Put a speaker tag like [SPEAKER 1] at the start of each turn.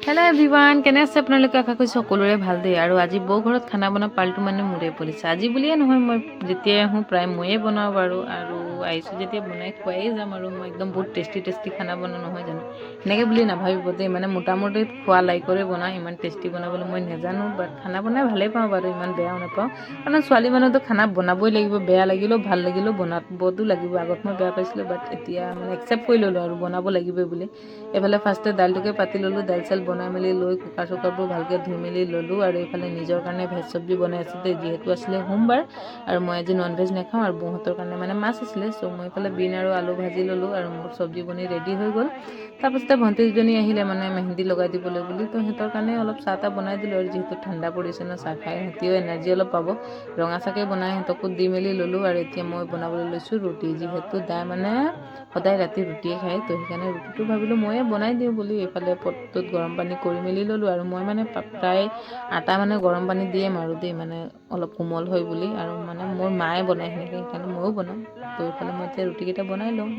[SPEAKER 1] Hello' everyone, কেনে আছে আপোনালোকে? আশা কৰিছোঁ সকলোৰে ভাল দেই। আৰু আজি বৌ ঘৰত খানা বনোৱা পালটো মানে মোৰে পৰিছে। আজি বুলিয়ে নহয়, মই যেতিয়াই আহোঁ প্ৰায় ময়ে বনাওঁ বাৰু। আৰু আহিছোঁ যেতিয়া বনাই খুৱাই যাম। আৰু মই একদম বহুত টেষ্টি খানা বনাওঁ, নহয় জানো? এনেকৈ বুলি নাভাবিব দেই, মানে মোটামুটি খোৱা লাইকৰে বনাওঁ। ইমান টেষ্টি বনাবলৈ মই নাজানো, বাট খানা বনাই ভালেই পাওঁ বাৰু, ইমান বেয়াও নাপাওঁ। কাৰণ ছোৱালী মানুহতো খানা বনাবই লাগিব, বেয়া লাগিলেও ভাল লাগিলেও বনাবতো লাগিব। আগত মই বেয়া পাইছিলোঁ, বাট এতিয়া মানে একচেপ্ট কৰি ল'লোঁ আৰু বনাব লাগিবই বুলি। এইফালে ফাৰ্ষ্টে দাইলটোকে পাতি ল'লোঁ, দাইল চাইল বনাই মেলি লৈ কুকাৰ চুকাৰবোৰ ভালকৈ ধুই মেলি ল'লোঁ। আৰু এইফালে নিজৰ কাৰণে ভেজ চব্জি বনাই আছিলোঁ দেই, যিহেতু আছিলে সোমবাৰ আৰু মই আজি নন ভেজ নাখাওঁ। আৰু বৌহঁতৰ কাৰণে মানে মাছ আছিলে, চ' মই এইফালে বিন আৰু আলু ভাজি ল'লোঁ। আৰু মোৰ চব্জি বনি ৰেডি হৈ গ'ল। তাৰপাছতে ভণ্টি দুজনী আহিলে মানে মেহেন্দি লগাই দিবলৈ বুলি, তো সিহঁতৰ কাৰণে অলপ চাহ তাহ বনাই দিলোঁ। আৰু যিহেতু ঠাণ্ডা পৰিছে ন, চাহ খাই সিহঁতিও এনাৰ্জি অলপ পাব, ৰঙা চাহকৈ বনাই সিহঁতকো দি মেলি ল'লোঁ। আৰু এতিয়া মই বনাবলৈ লৈছোঁ ৰুটি, যিহেতু দাই মানে সদায় ৰাতি ৰুটিয়ে খায়, তো সেইকাৰণে ৰুটিটো ভাবিলোঁ ময়ে বনাই দিওঁ বুলি এইফালে পটটোত গৰম পানী কৰি মেলি ল'লোঁ। আৰু মই মানে প্ৰায় আটা মানে গৰম পানী দিয়ে মাৰোঁ দেই, মানে অলপ কোমল হয় বুলি। আৰু মানে মোৰ মায়ে বনায় সেনেকৈ, সেইকাৰণে ময়ো বনাওঁ। তো এইফালে মই এতিয়া ৰুটিকেইটা বনাই লওঁ।